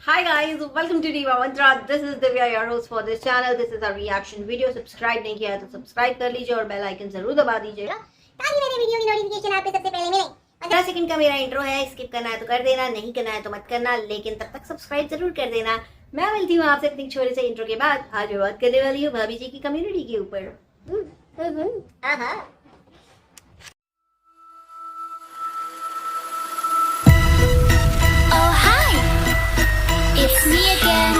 Hi guys, welcome to Diva Mantra. This is Divya, your host for this channel. This is a reaction video. Subscribe नहीं किया है तो subscribe कर लीजिए और बेल आइकन जरूर दबा दीजिएगा ताकि मेरे वीडियो की नोटिफिकेशन आपको सबसे पहले मिले। 15 सेकंड का मेरा इंट्रो है, स्किप करना है तो कर देना, नहीं करना है तो मत करना, लेकिन तब तक सब्सक्राइब जरूर कर देना। मैं मिलती हूँ आपसे अपने छोटे से इंट्रो के बाद। आज मैं बात करने वाली हूँ भाभी जी की कम्युनिटी के ऊपर। It's me again.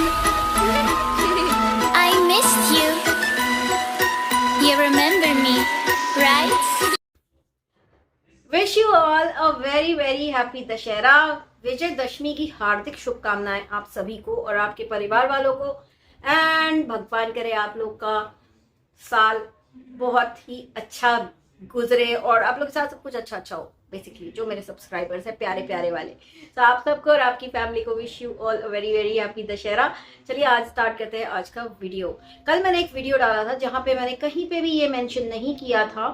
I missed you. You remember me, right? Wish you all a very very happy Dussehra. Vijayadashami की हार्दिक शुभकामनाएं आप सभी को और आपके परिवार वालों को। एंड भगवान करे आप लोग का साल बहुत ही अच्छा गुजरे और आप लोग के साथ सब कुछ अच्छा अच्छा हो। बेसिकली जो मेरे सब्सक्राइबर्स हैं प्यारे प्यारे वाले, तो आप सबको और आपकी फैमिली को wish you all very very happy Dussehra. चलिए आज स्टार्ट करते हैं आज का वीडियो। कल मैंने एक वीडियो डाला था जहां पे मैंने कहीं पे भी ये मेंशन नहीं किया था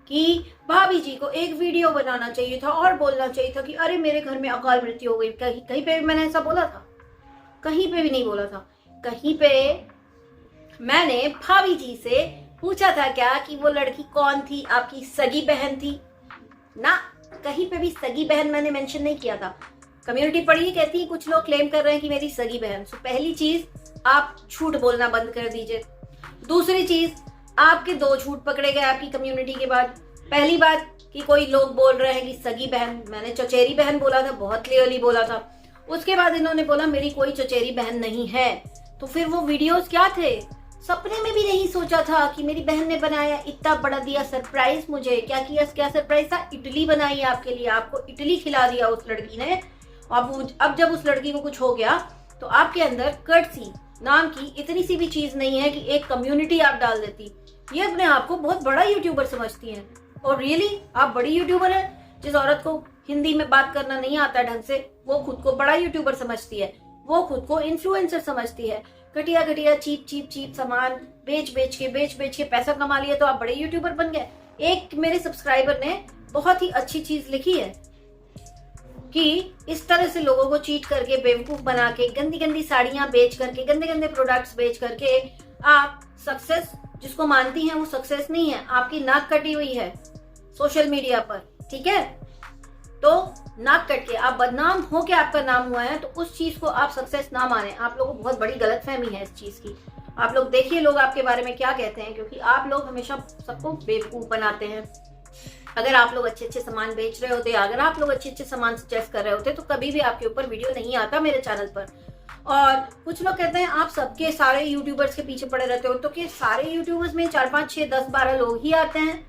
कि भाभी जी को एक वीडियो बनाना चाहिए था और बोलना चाहिए था कि अरे मेरे घर में अकाल मृत्यु हो गई। कहीं पे भी मैंने ऐसा बोला था? कहीं पे भी नहीं बोला था। कहीं पे मैंने भाभी जी से पूछा था क्या कि वो लड़की कौन थी, आपकी सगी बहन थी ना? कहीं पे भी सगी बहन मैंने मेंशन नहीं किया था। कम्युनिटी पढ़ी कहती है, कुछ लोग क्लेम कर रहे हैं कि मेरी सगी बहन। सो पहली चीज, आप झूठ बोलना बंद कर दीजिए। दूसरी चीज, आपके दो झूठ पकड़े गए आपकी कम्युनिटी के बाद। पहली बात कि कोई लोग बोल रहे हैं कि सगी बहन, मैंने चचेरी बहन बोला था, बहुत क्लियरली बोला था। उसके बाद इन्होंने बोला मेरी कोई चचेरी बहन नहीं है। तो फिर वो वीडियोस क्या थे? सपने में भी नहीं सोचा था कि मेरी बहन ने बनाया, इतना बड़ा दिया सरप्राइज। मुझे क्या किया, क्या सरप्राइज था? इडली बनाई आपके लिए, आपको इडली खिला दिया उस लड़की ने। अब जब उस लड़की को कुछ हो गया तो आपके अंदर कर्टसी नाम की इतनी सी भी चीज नहीं है कि एक कम्युनिटी आप डाल देती। ये अपने आप को बहुत बड़ा यूट्यूबर समझती हैं और रियली आप बड़ी यूट्यूबर हैं। जिस औरत को हिंदी में बात करना नहीं आता ढंग से, वो खुद को बड़ा यूट्यूबर समझती है, वो खुद को इन्फ्लुएंसर समझती है। घटिया घटिया चीप चीप चीप सामान बेच बेच के पैसा कमा लिया तो आप बड़े यूट्यूबर बन गए। एक मेरे सब्सक्राइबर ने बहुत ही अच्छी चीज लिखी है कि इस तरह से लोगों को चीट करके, बेवकूफ बना के, गंदी गंदी साड़ियां बेच करके, गंदे गंदे प्रोडक्ट्स बेच करके आप सक्सेस जिसको मानती हैं वो सक्सेस नहीं है। आपकी नाक कटी हुई है सोशल मीडिया पर, ठीक है? तो नाक कट के आप बदनाम हो के आपका नाम हुआ है, तो उस चीज को आप सक्सेस ना माने। आप लोगों को बहुत बड़ी गलतफहमी है इस चीज की। आप लोग देखिए लोग आपके बारे में क्या कहते हैं, क्योंकि आप लोग हमेशा सबको बेवकूफ बनाते हैं। अगर आप लोग अच्छे अच्छे सामान बेच रहे होते, अगर आप लोग अच्छे अच्छे सामान सजेस्ट कर रहे होते, तो कभी भी आपके ऊपर वीडियो नहीं आता मेरे चैनल पर। और कुछ लोग कहते हैं आप सबके सारे यूट्यूबर्स के पीछे पड़े रहते हो, तो क्या सारे यूट्यूबर्स में 4 5 6 10 12 लोग ही आते हैं?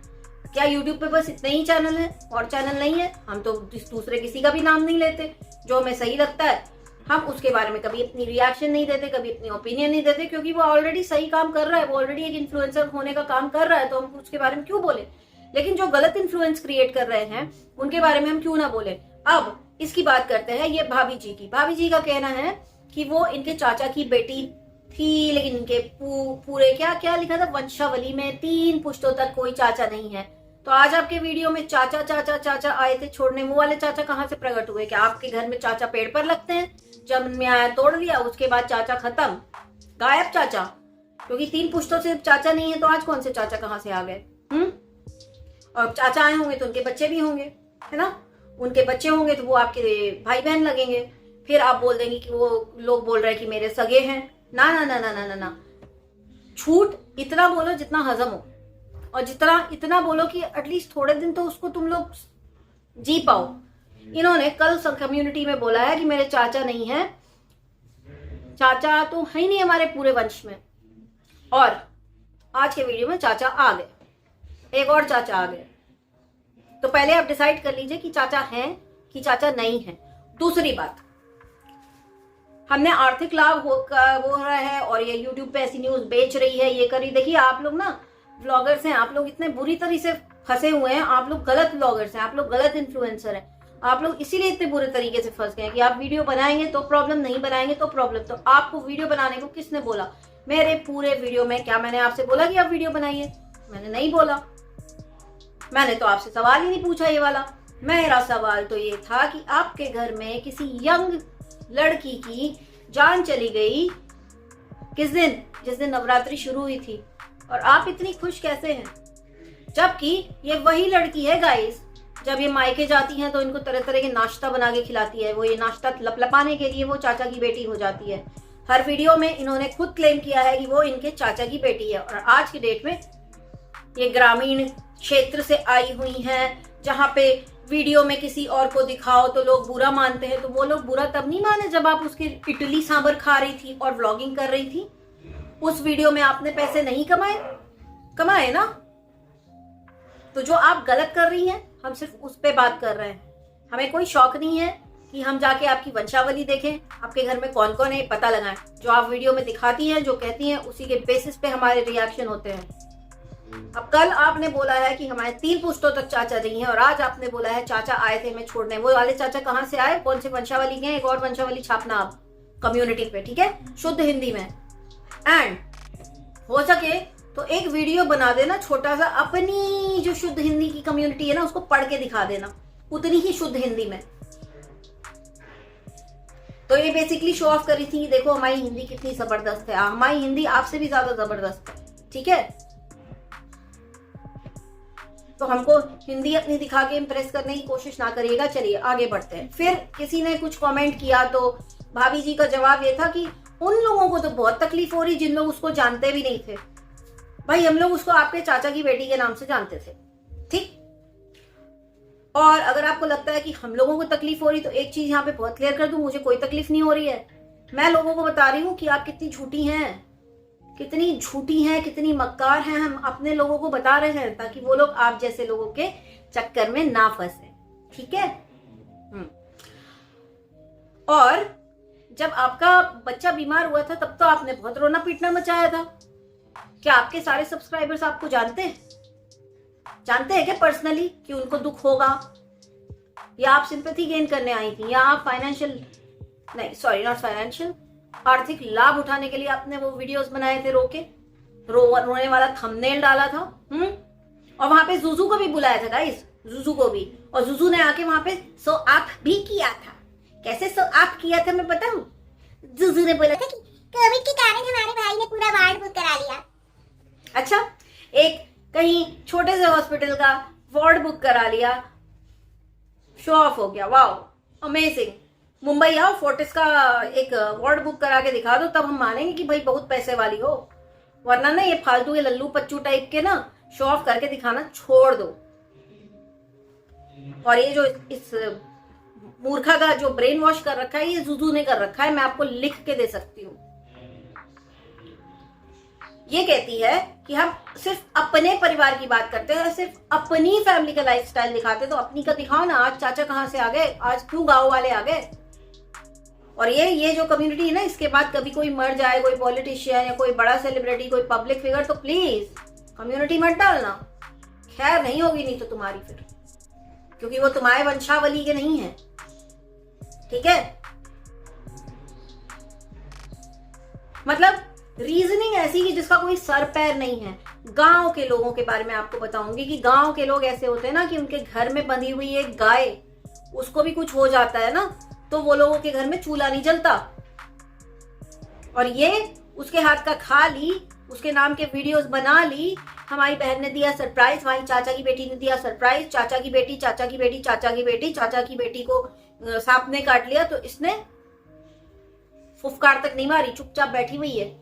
क्या यूट्यूब पे बस इतने ही चैनल हैं और चैनल नहीं है? हम तो दूसरे किसी का भी नाम नहीं लेते। जो हमें सही लगता है हम उसके बारे में कभी अपनी रिएक्शन नहीं देते, कभी अपनी ओपिनियन नहीं देते, क्योंकि वो ऑलरेडी सही काम कर रहा है, वो ऑलरेडी एक इन्फ्लुएंसर होने का काम कर रहा है, तो हम उसके बारे में क्यों बोले? लेकिन जो गलत इन्फ्लुएंस क्रिएट कर रहे हैं उनके बारे में हम क्यों ना बोले? अब इसकी बात करते हैं ये भाभी जी की। भाभी जी का कहना है कि वो इनके चाचा की बेटी थी, लेकिन इनके पूरे क्या क्या लिखा था वंशावली में 3 पुश्तों तक कोई चाचा नहीं है। तो आज आपके वीडियो में चाचा चाचा चाचा आए थे छोड़ने, वो वाले चाचा कहाँ से प्रकट हुए? क्या आपके घर में चाचा पेड़ पर लगते हैं? जब में आया तोड़ दिया, उसके बाद चाचा खत्म, गायब चाचा? क्योंकि 3 पुश्तों से चाचा नहीं है तो आज कौन से चाचा कहाँ से आ गए? और चाचा आए होंगे तो उनके बच्चे भी होंगे, है ना? उनके बच्चे होंगे तो वो आपके भाई बहन लगेंगे। फिर आप बोल देंगे कि वो लोग बोल रहे हैं कि मेरे सगे हैं। ना ना ना ना ना ना ना, झूठ इतना बोलो जितना हजम हो, और इतना बोलो कि एटलीस्ट थोड़े दिन तो उसको तुम लोग जी पाओ। इन्होंने कल कम्युनिटी में बोला है कि मेरे चाचा नहीं है, चाचा तो है ही नहीं हमारे पूरे वंश में। और आज के वीडियो में चाचा आ गए, एक और चाचा आ गए। तो पहले आप डिसाइड कर लीजिए कि चाचा हैं कि चाचा नहीं है। दूसरी बात, हमने आर्थिक लाभ हो रहा है और ये यूट्यूब पे ऐसी न्यूज बेच रही है, ये करी। देखिए आप लोग ना व्लॉगर्स हैं, आप लोग इतने बुरी तरह से फंसे हुए हैं, आप लोग गलत व्लॉगर्स हैं, आप लोग गलत इन्फ्लुएंसर हैं। आप लोग इसीलिए इतने बुरे तरीके से फंस गए हैं कि आप वीडियो बनाएंगे तो प्रॉब्लम, नहीं बनाएंगे तो प्रॉब्लम। तो आपको वीडियो बनाने को किसने बोला? मेरे पूरे वीडियो में क्या मैंने आपसे बोला कि आप वीडियो बनाइए? मैंने नहीं बोला। मैंने तो आपसे सवाल ही नहीं पूछा ये वाला। मेरा सवाल तो ये था कि आपके घर में किसी यंग लड़की की जान चली गई किस दिन, जिस दिन नवरात्रि शुरू हुई थी। और आप इतनी खुश कैसे हैं, जबकि ये वही लड़की है गाइस, जब ये मायके जाती हैं तो इनको तरह तरह के नाश्ता बना के खिलाती है। वो ये नाश्ता लपलपाने के लिए वो चाचा की बेटी हो जाती है। हर वीडियो में इन्होंने खुद क्लेम किया है कि वो इनके चाचा की बेटी है। और आज की डेट में ये ग्रामीण क्षेत्र से आई हुई हैं, जहाँ पे वीडियो में किसी और को दिखाओ तो लोग बुरा मानते हैं। तो वो लोग बुरा तब नहीं माने जब आप उसके इडली सांभर खा रही थी और व्लॉगिंग कर रही थी। उस वीडियो में आपने पैसे नहीं कमाए ना। तो जो आप गलत कर रही हैं, हम सिर्फ उस पे बात कर रहे हैं। हमें कोई शौक नहीं है कि हम जाके आपकी वंशावली देखें, आपके घर में कौन कौन है पता लगाएं। जो आप वीडियो में दिखाती हैं, जो कहती हैं, उसी के बेसिस पे हमारे रिएक्शन होते हैं। अब कल आपने बोला है कि हमारे 3 पुश्तों तक चाचा नहीं है, और आज आपने बोला है चाचा आए थे हमें छोड़ने। वो वाले चाचा कहाँ से आए, कौन से वंशावली के हैं? एक और वंशावली छापना आप कम्युनिटी पे, ठीक है, शुद्ध हिंदी में। एंड हो सके तो एक वीडियो बना देना छोटा सा, अपनी जो शुद्ध हिंदी की कम्युनिटी है ना, उसको पढ़ के दिखा देना उतनी ही शुद्ध हिंदी में। तो ये बेसिकली शो ऑफ करी थी, देखो हमारी हिंदी कितनी जबरदस्त है। हमारी हिंदी आपसे भी ज्यादा जबरदस्त है, ठीक है। तो हमको हिंदी अपनी दिखा के इम्प्रेस करने की कोशिश ना करिएगा। चलिए आगे बढ़ते हैं। फिर किसी ने कुछ कमेंट किया, तो भाभी जी का जवाब ये था कि उन लोगों को तो बहुत तकलीफ हो रही जिन लोग उसको जानते भी नहीं थे। भाई हम लोग उसको आपके चाचा की बेटी के नाम से जानते थे, ठीक। और अगर आपको लगता है कि हम लोगों को तकलीफ हो रही, तो एक चीज यहाँ पे बहुत क्लियर कर दूं, मुझे कोई तकलीफ नहीं हो रही है। मैं लोगों को बता रही हूँ कि आप कितनी झूठी हैं, कितनी झूठी हैं, कितनी मक्कार हैं। हम अपने लोगों को बता रहे हैं ताकि वो लोग आप जैसे लोगों के चक्कर में ना फंसे, ठीक है। और जब आपका बच्चा बीमार हुआ था तब तो आपने बहुत रोना पीटना मचाया था। क्या आपके सारे सब्सक्राइबर्स आपको जानते हैं क्या पर्सनली कि उनको दुख होगा? या आप सिंपैथी गेन करने आई थी, या आप आर्थिक लाभ उठाने के लिए आपने वो वीडियोस बनाए थे, रोने वाला थंबनेल डाला था। और वहां पे जुजू को भी बुलाया था गाइस, जुजू को भी। और जुजू ने आके वहां पे सो आप भी किया था। कैसे सो आप किया था मैं बताऊं? जुजू ने बोला था कि कोविड के कारण हमारे भाई ने पूरा वार्ड बुक करा लिया। अच्छा, एक कहीं छोटे से हॉस्पिटल का वार्ड बुक करा लिया, शो ऑफ हो गया। Wow, amazing. मुंबई आओ, फोर्टिस का एक वार्ड बुक करा के दिखा दो, तब हम मानेंगे कि भाई बहुत पैसे वाली हो। वरना ना ये फालतू के लल्लू पच्चू टाइप के ना शो ऑफ करके दिखाना छोड़ दो। और ये जो इस मूर्खा का जो ब्रेन वॉश कर रखा है, ये जुजू ने कर रखा है। मैं आपको लिख के दे सकती हूँ। ये कहती है कि हम सिर्फ अपने परिवार की बात करते हैं, सिर्फ अपनी फैमिली का लाइफस्टाइल दिखाते। तो अपनी का दिखाओ ना। आज चाचा कहाँ से आ गए, आज क्यों गांव वाले आ गए? और ये जो कम्युनिटी है ना, इसके बाद कभी कोई मर जाए, कोई पॉलिटिशियन या कोई बड़ा सेलिब्रिटी, कोई पब्लिक फिगर, तो प्लीज कम्युनिटी मत डालना। खैर नहीं होगी नहीं तो तुम्हारी फिर, क्योंकि वो तुम्हारे वंशावली के नहीं है, ठीक है। मतलब रीजनिंग ऐसी कि जिसका कोई सर पैर नहीं है। गांव के लोगों के बारे में आपको बताऊंगी कि गांव के लोग ऐसे होते हैं ना कि उनके घर में बंधी हुई एक गाय, उसको भी कुछ हो जाता है ना, तो वो लोगों के घर में चूल्हा नहीं जलता। और ये उसके हाथ का खा ली, उसके नाम के वीडियोस बना ली। हमारी बहन ने दिया सरप्राइज, हमारी चाचा की बेटी ने दिया सरप्राइज, चाचा की बेटी, चाचा की बेटी, चाचा की बेटी, चाचा की बेटी को सांप ने काट लिया, तो इसने फुफकार तक नहीं मारी, चुपचाप बैठी हुई है।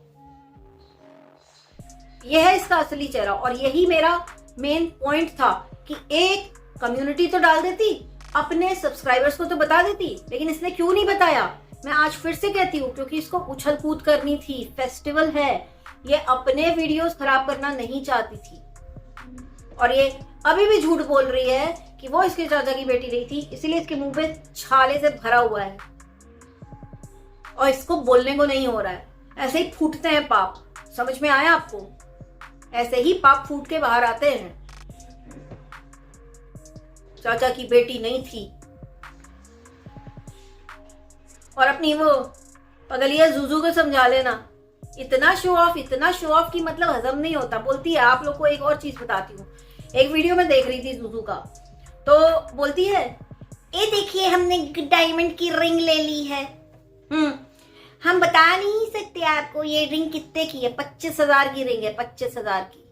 यह है इसका असली चेहरा। और यही मेरा मेन पॉइंट था कि एक कम्युनिटी तो डाल देती, अपने सब्सक्राइबर्स को तो बता देती, लेकिन इसने क्यों नहीं बताया? मैं आज फिर से कहती हूँ, क्योंकि इसको उछल कूद करनी थी। फेस्टिवल है, ये अपने वीडियोस खराब करना नहीं चाहती थी। और ये अभी भी झूठ बोल रही है कि वो इसके चाचा की बेटी नहीं थी, इसीलिए इसके मुंह पे छाले से भरा हुआ है और इसको बोलने को नहीं हो रहा है। ऐसे ही फूटते हैं पाप, समझ में आया आपको? ऐसे ही पाप फूट के बाहर आते हैं। चाचा की बेटी नहीं थी। और अपनी वो पगलिया जुजू को समझा लेना। इतना शो ऑफ की मतलब हजम नहीं होता। बोलती है, आप लोग को एक और चीज बताती हूँ। एक वीडियो में देख रही थी जुजू का, तो बोलती है, ये देखिए हमने डायमंड की रिंग ले ली है। हम बता नहीं सकते आपको ये रिंग कितने की है। 25,000 की रिंग है, 25,000 की।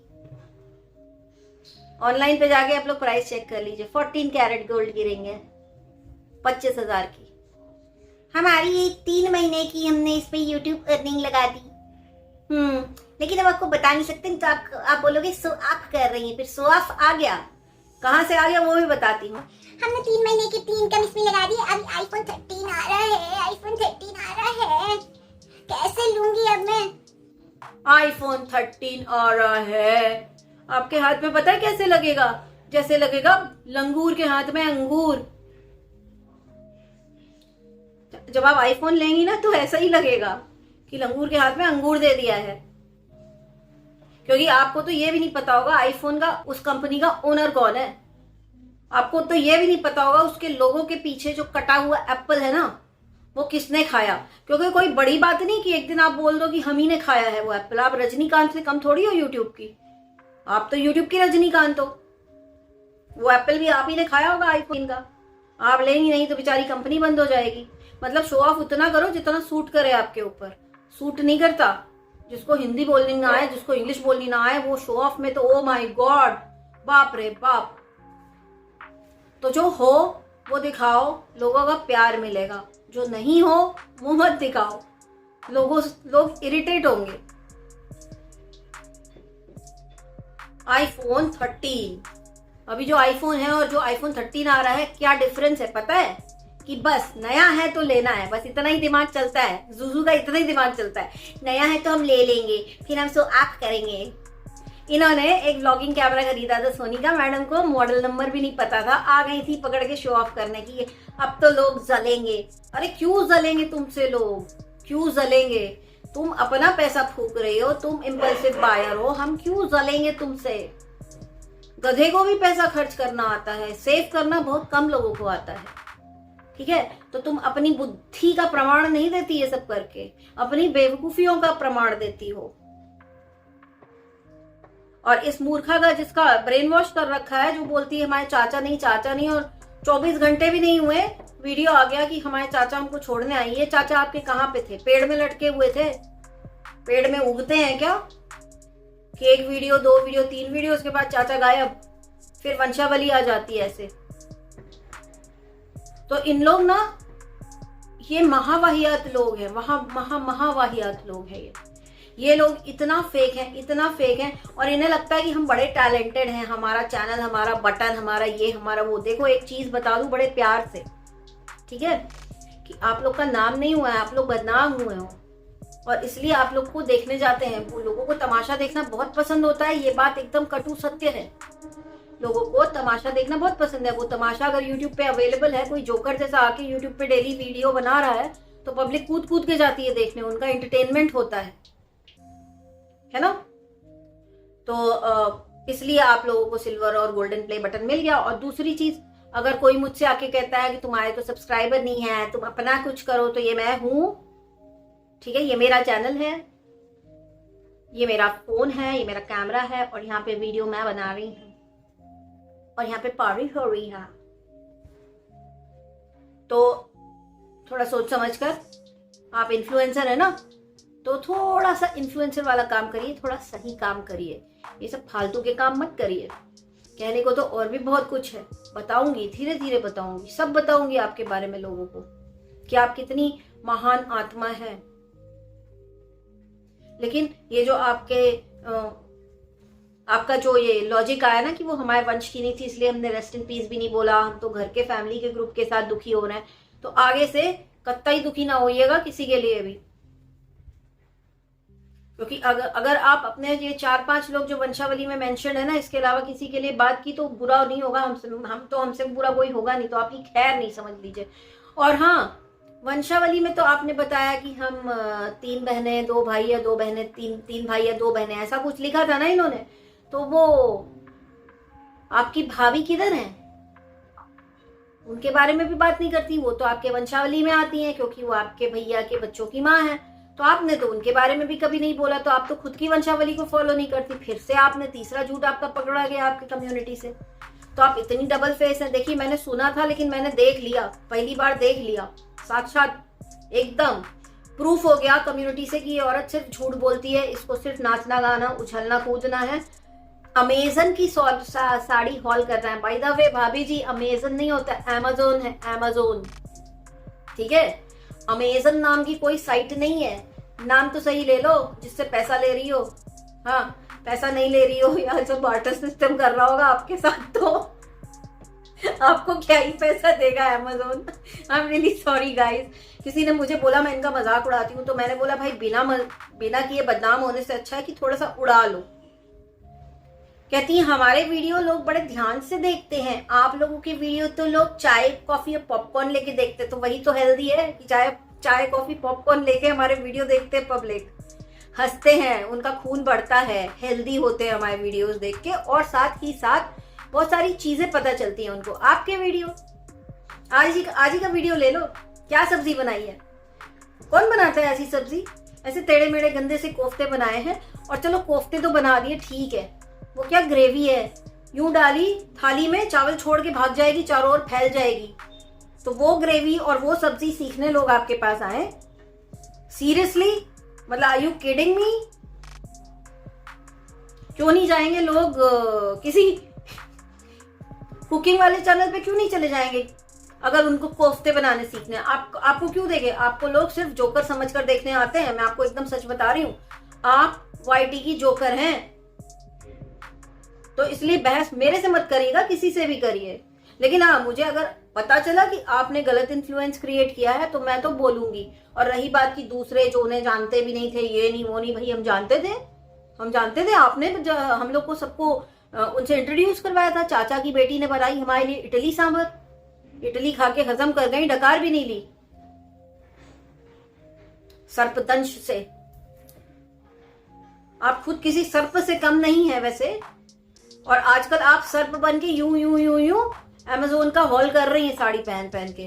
ऑनलाइन पे जाके आप लोग प्राइस चेक कर लीजिए। 14 कैरेट गोल्ड की रिंग है, 25,000 की। हमारी ये 3 महीने की हमने इस पे यूट्यूब अर्निंग लगा दी। लेकिन हम आपको बता नहीं सकते, तो आप बोलोगे शो ऑफ कर रही है। फिर शो ऑफ आ गया, कहाँ से आ गया वो भी बताती हूँ। हमने 3 महीने की 3 इनकम इसमें लगा दी। अब आईफोन 13 आ रहा है, आईफोन 13 आ रहा है। कैसे लूंगी अब मैं? आईफोन 13 आ रहा है, आपके हाथ में पता है कैसे लगेगा? जैसे लगेगा लंगूर के हाथ में अंगूर। जब आप आईफोन लेंगी ना तो ऐसा ही लगेगा कि लंगूर के हाथ में अंगूर दे दिया है। क्योंकि आपको तो ये भी नहीं पता होगा आईफोन का, उस कंपनी का ओनर कौन है। आपको तो ये भी नहीं पता होगा उसके लोगों के पीछे जो कटा हुआ एप्पल है ना, वो किसने खाया। क्योंकि कोई बड़ी बात नहीं कि एक दिन आप बोल दो कि हम ही ने खाया है वो एप्पल। आप रजनीकांत से कम थोड़ी हो यूट्यूब की। आप तो यूट्यूब की रजनीकांत हो। वो एप्पल भी आप ही ने खाया होगा आईफोन का। आप लेंगी नहीं तो बेचारी कंपनी बंद हो जाएगी। मतलब शो ऑफ उतना करो जितना सूट करे आपके ऊपर। सूट नहीं करता। जिसको हिंदी बोलनी ना आए, जिसको इंग्लिश बोलनी ना आए, वो शो ऑफ में तो ओ माय गॉड, बाप रे बाप। तो जो हो वो दिखाओ, लोगों का प्यार मिलेगा। जो नहीं हो वो मत दिखाओ, लोग इरिटेट होंगे। आईफोन 13, अभी जो आईफोन है और जो आईफोन 13 आ रहा है, क्या डिफरेंस है पता है? कि बस नया है तो लेना है, बस इतना ही दिमाग चलता है। जुजू का इतना ही दिमाग चलता है, नया है तो हम ले लेंगे, फिर हम शो ऑफ करेंगे। इन्होंने एक व्लॉगिंग कैमरा खरीदा था सोनिका मैडम को, मॉडल नंबर भी नहीं पता था, आ गई थी पकड़ के शो ऑफ करने की। अब तो लोग जलेंगे। अरे क्यों जलेंगे तुमसे लोग, क्यों जलेंगे? तुम अपना पैसा फूक रही हो, तुम इम्पल्सिव बायर हो, हम क्यों जलेंगे तुमसे? गधे को भी पैसा खर्च करना आता है, सेव करना बहुत कम लोगों को आता है। ठीक है, तो तुम अपनी बुद्धि का प्रमाण नहीं देती ये सब करके, अपनी बेवकूफियों का प्रमाण देती हो। और इस मूर्खा का जिसका ब्रेन वॉश कर रखा है, जो बोलती है हमारे चाचा नहीं, और 24 घंटे भी नहीं हुए वीडियो आ गया कि हमारे चाचा हमको छोड़ने आई है। चाचा आपके कहाँ पे थे? पेड़ में लटके हुए थे? पेड़ में उगते हैं क्या कि 1 वीडियो 2 वीडियो 3 वीडियो उसके बाद चाचा गायब, फिर वंशावली आ जाती है ऐसे? तो इन लोग ना, ये महावाहियात लोग हैं, महावाहियात लोग हैं ये लोग इतना फेक हैं। और इन्हें लगता है कि हम बड़े टैलेंटेड हैं, हमारा चैनल, हमारा बटन, हमारा ये, हमारा वो। देखो एक चीज बता दूं बड़े प्यार से, ठीक है, कि आप लोग का नाम नहीं हुआ है, आप लोग बदनाम हुए हो, और इसलिए आप लोग को देखने जाते हैं। वो लोगों को तमाशा देखना बहुत पसंद होता है, ये बात एकदम कटु सत्य है। लोगों को तमाशा देखना बहुत पसंद है। वो तमाशा अगर YouTube पे अवेलेबल है, कोई जोकर जैसा आके YouTube पे डेली वीडियो बना रहा है, तो पब्लिक कूद कूद के जाती है देखने, उनका एंटरटेनमेंट होता है ना? तो इसलिए आप लोगों को सिल्वर और गोल्डन प्ले बटन मिल गया। और दूसरी चीज, अगर कोई मुझसे आके कहता है कि तुम्हारे तो सब्सक्राइबर नहीं है, तुम अपना कुछ करो, तो ये मैं हूं। ठीक है, ये मेरा चैनल है, ये मेरा फोन है, ये मेरा कैमरा है, और यहाँ पे वीडियो मैं बना रही हूँ, और यहाँ पे पारी हो रही है। तो थोड़ा सोच समझ कर, आप इन्फ्लुएंसर है ना, तो थोड़ा सा इन्फ्लुएंसर वाला काम करिए, थोड़ा सही काम करिए। ये सब फालतू के काम मत करिए। कहने को तो और भी बहुत कुछ है, बताऊंगी, धीरे धीरे बताऊंगी, सब बताऊंगी आपके बारे में लोगों को कि आप कितनी महान आत्मा है। लेकिन ये जो आपका जो ये लॉजिक आया ना कि वो हमारे वंश की नहीं थी इसलिए हमने रेस्ट इन पीस भी नहीं बोला, हम तो घर के फैमिली के ग्रुप के साथ दुखी हो रहे हैं, तो आगे से कतई दुखी ना होइएगा किसी के लिए भी। क्योंकि अगर आप अपने ये 4-5 लोग जो वंशावली में मेंशन है ना, इसके अलावा किसी के लिए बात की तो बुरा नहीं होगा, हमसे बुरा कोई होगा नहीं, तो आपकी खैर नहीं, समझ लीजिए। और हाँ, वंशावली में तो आपने बताया कि हम 3 बहनें 2 भाई या 2 बहनें 3 भाई या 2 बहनें, ऐसा कुछ लिखा था ना इन्होंने। तो वो आपकी भाभी किधर है? उनके बारे में भी बात नहीं करती। वो तो आपके वंशावली में आती हैं क्योंकि वो आपके भैया के बच्चों की माँ है। तो आपने तो उनके बारे में भी कभी नहीं बोला, तो आप तो खुद की वंशावली को फॉलो नहीं करती। फिर से आपने तीसरा झूठ आपका पकड़ा गया आपकी कम्युनिटी से। तो आप इतनी डबल फेस हैं। देखिए, मैंने सुना था लेकिन मैंने देख लिया, पहली बार देख लिया साक्षात एकदम। प्रूफ हो गया कम्युनिटी से कि ये औरत सिर्फ झूठ बोलती है, इसको सिर्फ नाचना गाना उछलना कूदना है। अमेजन की साड़ी हॉल कर रहे हैं। बाय द वे भाभी जी, अमेजन नहीं होता, अमेजोन है, अमेजोन, ठीक है। अमेजन नाम की कोई साइट नहीं है, नाम तो सही ले लो जिससे पैसा ले रही हो। हाँ, पैसा नहीं ले रही हो या जो बार्टर सिस्टम कर रहा होगा आपके साथ, तो आपको क्या ही पैसा देगा Amazon. I am really sorry guys. किसी ने मुझे बोला मैं इनका मजाक उड़ाती हूँ, तो मैंने बोला भाई बिना किए बदनाम होने से अच्छा है कि थोड़ा सा उड़ा लो। कहती है हमारे वीडियो लोग बड़े ध्यान से देखते हैं, आप लोगों की वीडियो तो लोग चाय कॉफी और पॉपकॉर्न लेके देखते, तो वही तो हेल्दी है कि चाय कॉफी पॉपकॉर्न लेके हमारे वीडियो देखते हैं पब्लिक, हंसते हैं, उनका खून बढ़ता है, हेल्दी होते हैं हमारे वीडियोस देख के, और साथ ही साथ बहुत सारी चीजें पता चलती हैं उनको। आपके वीडियो आज ही का वीडियो ले लो, क्या सब्जी बनाई है, कौन बनाता है ऐसी सब्जी? ऐसे टेढ़े मेढ़े गंदे से कोफ्ते बनाए हैं, और चलो कोफ्ते तो बना दिए ठीक है, वो क्या ग्रेवी है, यूं डाली थाली में, चावल छोड़ के भाग जाएगी, चारों ओर फैल जाएगी, तो वो ग्रेवी और वो सब्जी सीखने लोग आपके पास आए? सीरियसली, मतलब आर यू किडिंग मी? क्यों नहीं जाएंगे लोग किसी कुकिंग वाले चैनल पे, क्यों नहीं चले जाएंगे अगर उनको कोफ्ते बनाने सीखने? आपको क्यों देंगे? आपको लोग सिर्फ जोकर समझकर देखने आते हैं, मैं आपको एकदम सच बता रही हूँ, आप वाईटी की जोकर हैं। तो इसलिए बहस मेरे से मत करिएगा, किसी से भी करिए, लेकिन हाँ, मुझे अगर पता चला कि आपने गलत इन्फ्लुएंस क्रिएट किया है तो मैं तो बोलूंगी। और रही बात की दूसरे जो उन्हें जानते भी नहीं थे, ये नहीं वो नहीं, भाई हम जानते थे, आपने हम लोग को सबको उनसे इंट्रोड्यूस करवाया था। चाचा की बेटी ने बनाई हमारे लिए इडली सांभर, इडली खा के हजम कर गई, डकार भी नहीं ली सर्पदंश से। आप खुद किसी सर्प से कम नहीं है वैसे, और आजकल आप सर्प बन के यूं अमेजोन का हॉल कर रही हैं साड़ी पहन के।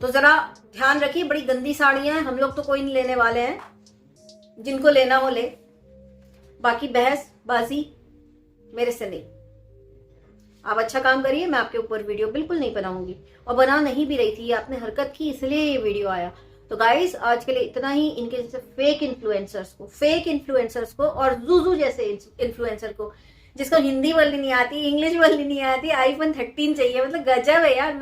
तो जरा ध्यान रखिए, बड़ी गंदी साड़ियां हैं, हम लोग तो कोई नहीं लेने वाले हैं, जिनको लेना हो ले, बाकी बहस बाजी मेरे से नहीं। आप अच्छा काम करिए, मैं आपके ऊपर वीडियो बिल्कुल नहीं बनाऊंगी, और बना नहीं भी रही थी, आपने हरकत की इसलिए ये वीडियो आया। तो गाइस आज के लिए इतना ही। इनके जैसे फेक इन्फ्लुएंसर्स को और जूजू जैसे इन्फ्लुएंसर को, जिसको हिंदी बोलनी नहीं आती, इंग्लिश बोलनी नहीं आती, आईफोन 13 चाहिए, मतलब गजब है यार।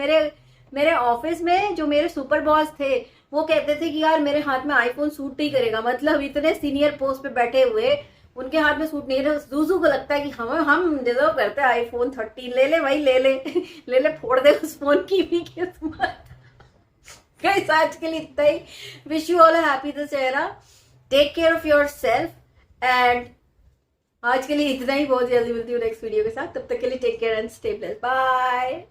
मेरे ऑफिस में जो मेरे सुपर बॉस थे वो कहते थे कि यार मेरे हाथ में आईफोन सूट नहीं करेगा, मतलब इतने सीनियर पोस्ट पे बैठे हुए उनके हाथ में सूट नहीं रहे। जूजू को लगता है कि हम डिजर्व करते हैं आईफोन 13, ले ले भाई, ले ले फोड़ दे उस फोन की भी किस्मत। गाइस आज के लिए इतना ही। Wish you all a happy Dussehra, take care of yourself, and आज के लिए इतना ही। बहुत जल्दी मिलती हूँ नेक्स्ट वीडियो के साथ, तब तक के लिए take care and stay blessed, bye.